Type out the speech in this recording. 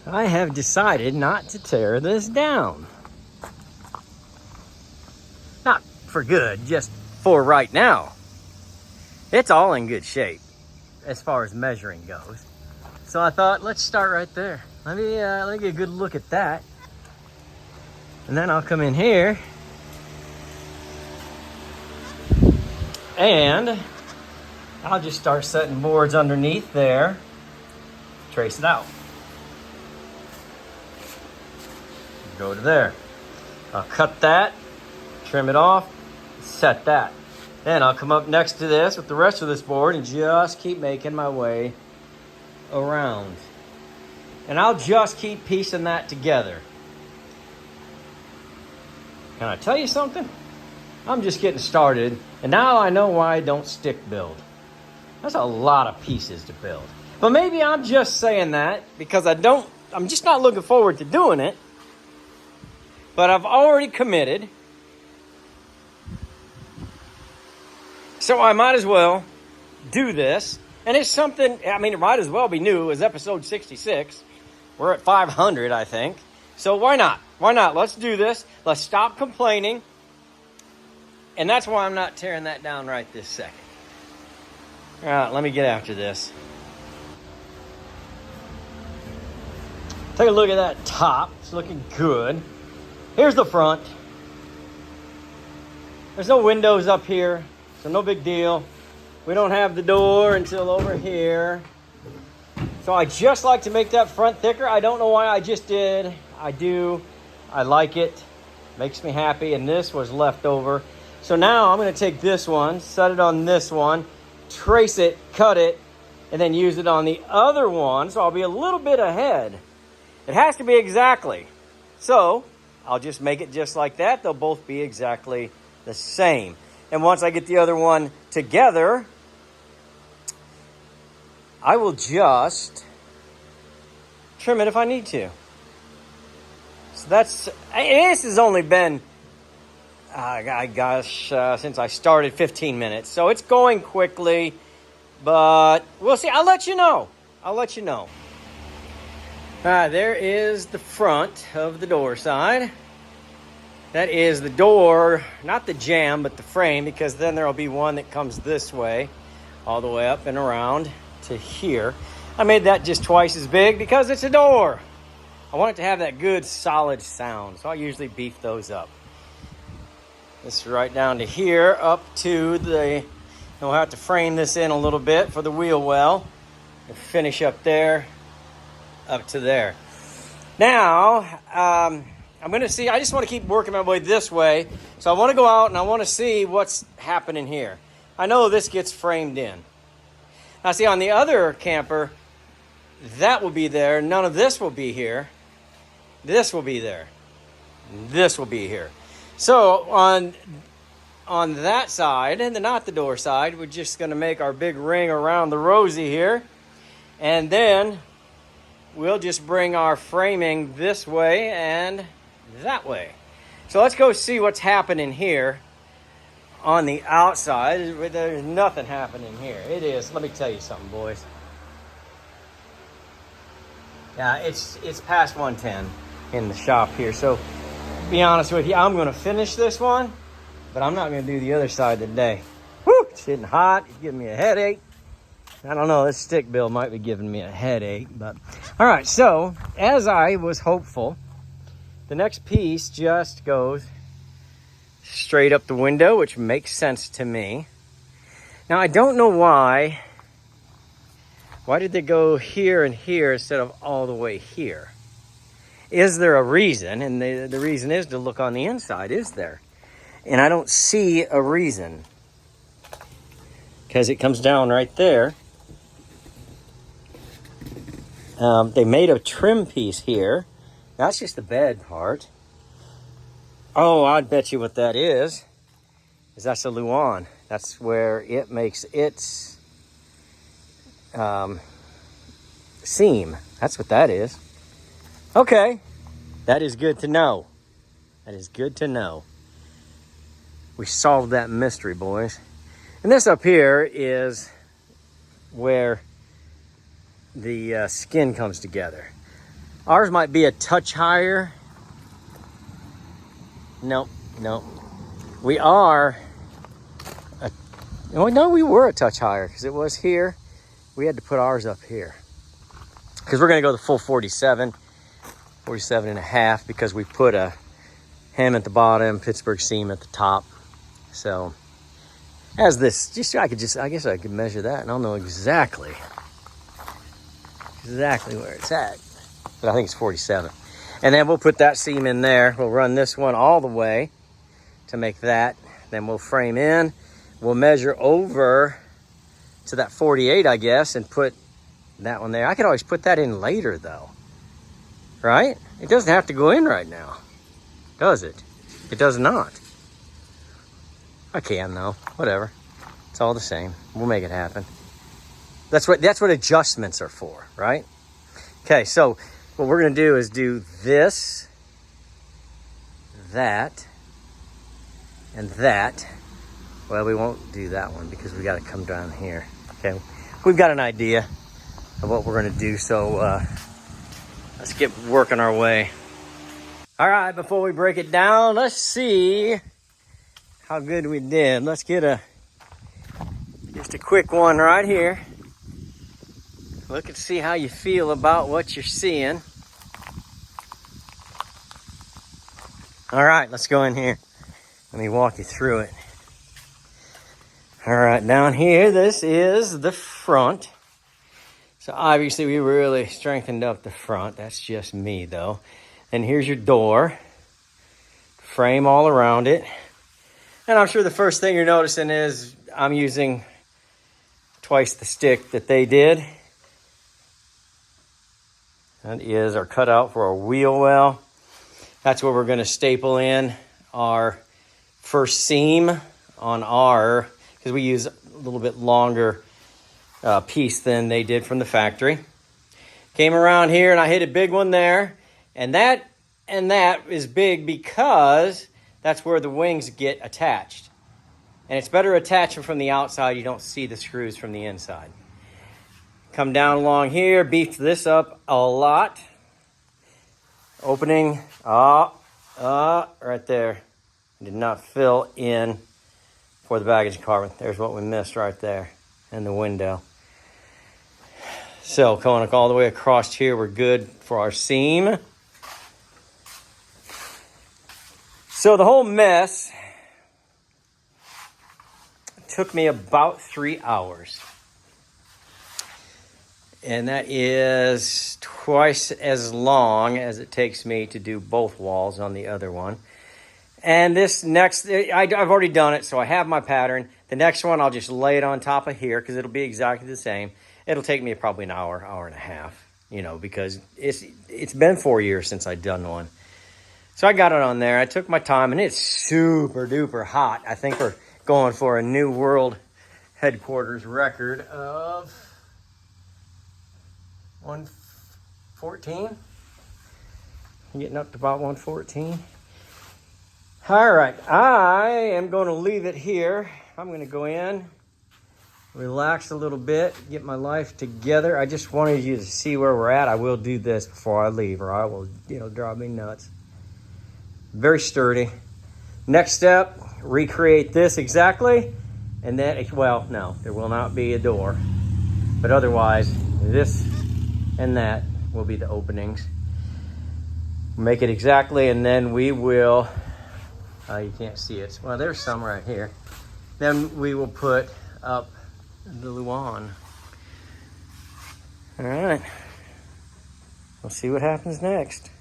I have decided not to tear this down. Not for good, just for right now. It's all in good shape as far as measuring goes. So I thought, let's start right there. Let me get a good look at that. And then I'll come in here and I'll just start setting boards underneath there. Trace it out. Go to there. I'll cut that, trim it off, set that. Then I'll come up next to this with the rest of this board and just keep making my way around. And I'll just keep piecing that together. Can I tell you something? I'm just getting started, and now I know why I don't stick build. That's a lot of pieces to build. But maybe I'm just saying that because I'm just not looking forward to doing it. But I've already committed. So I might as well do this. And it's something, I mean, it might as well be new as episode 66. We're at 500, I think. So why not? Why not? Let's do this. Let's stop complaining. And that's why I'm not tearing that down right this second. All right, let me get after this. Take a look at that top. It's looking good. Here's the front. There's no windows up here, so no big deal. We don't have the door until over here. So I just like to make that front thicker. I don't know why I just did. I do. I like it. Makes me happy. And this was left over. So now I'm going to take this one, set it on this one, trace it, cut it, and then use it on the other one. So I'll be a little bit ahead. It has to be exactly. So I'll just make it just like that. They'll both be exactly the same. And once I get the other one together, I will just trim it if I need to. So this has only been, since I started 15 minutes. So it's going quickly, but we'll see. I'll let you know. All right, there is the front of the door side. That is the door, not the jamb, but the frame, because then there'll be one that comes this way, all the way up and around to here. I made that just twice as big because it's a door. I want it to have that good solid sound, so I usually beef those up. This is right down to here, up to the, we'll have to frame this in a little bit for the wheel well, and finish up there, up to there. Now, I'm going to see, I just want to keep working my way this way, so I want to go out and I want to see what's happening here. I know this gets framed in. Now see, on the other camper, that will be there. None of this will be here. This will be there. This will be here. So on that side, and not the door side, we're just going to make our big ring around the rosy here. And then we'll just bring our framing this way and that way. So let's go see what's happening here on the outside. There's nothing happening here. It is, let me tell you something, boys. Yeah, it's past 1:10 in the shop here. So to be honest with you, I'm going to finish this one, but I'm not going to do the other side today. Woo, it's getting hot. It's giving me a headache. I don't know, this stick build might be giving me a headache, but all right. So as I was hopeful, the next piece just goes straight up the window, which makes sense to me. Now I don't know why did they go here and here instead of all the way here? Is there a reason? And the reason is to look on the inside, is there? And I don't see a reason, because it comes down right there. They made a trim piece here. That's just the bed part. Oh, I'd bet you what that is that's a Luan. That's where it makes its seam. That's what that is. Okay, that is good to know. That is good to know. We solved that mystery, boys. And this up here is where the skin comes together. Ours might be a touch higher. Nope, nope. We are, oh no, we were a touch higher because it was here. We had to put ours up here because we're gonna go the full 47 and a half because we put a hem at the bottom, Pittsburgh seam at the top. So as this, I guess I could measure that and I'll know exactly where it's at. But I think it's 47. And then we'll put that seam in there. We'll run this one all the way to make that. Then we'll frame in. We'll measure over to that 48, I guess, and put that one there. I could always put that in later, though. Right? It doesn't have to go in right now, does it? It does not. I can, though. Whatever. It's all the same. We'll make it happen. That's what adjustments are for, right? Okay, so what we're going to do is do this, that, and that. Well, we won't do that one because we got to come down here. Okay, we've got an idea of what we're going to do, so let's get working our way. All right, before we break it down, let's see how good we did. Let's get just a quick one right here. Look and see how you feel about what you're seeing. All right, let's go in here. Let me walk you through it. All right, down here, this is the front. So obviously we really strengthened up the front. That's just me though. And here's your door. Frame all around it. And I'm sure the first thing you're noticing is I'm using twice the stick that they did. That is our cutout for our wheel well. That's where we're going to staple in our first seam on our, because we use a little bit longer piece than they did from the factory. Came around here and I hit a big one there. And that is big because that's where the wings get attached. And it's better attaching from the outside. You don't see the screws from the inside. Come down along here, beefed this up a lot. Opening, right there. Did not fill in for the baggage compartment. There's what we missed right there in the window. So going all the way across here, we're good for our seam. So the whole mess took me about 3 hours. And that is twice as long as it takes me to do both walls on the other one. And this next, I've already done it, so I have my pattern. The next one, I'll just lay it on top of here because it'll be exactly the same. It'll take me probably an hour, hour and a half, because it's been 4 years since I've done one. So I got it on there. I took my time, and it's super duper hot. I think we're going for a new world headquarters record of 114. Getting up to about 114. All right, I am going to leave it here. I'm going to go in, relax a little bit, get my life together. I just wanted you to see where we're at. I will do this before I leave, or I will, drive me nuts. Very sturdy. Next step, recreate this exactly, and then, well, no, there will not be a door, but otherwise, this and that will be the openings. Make it exactly, and then we will, you can't see it. Well, there's some right here. Then we will put up the Luan. All right. We'll see what happens next.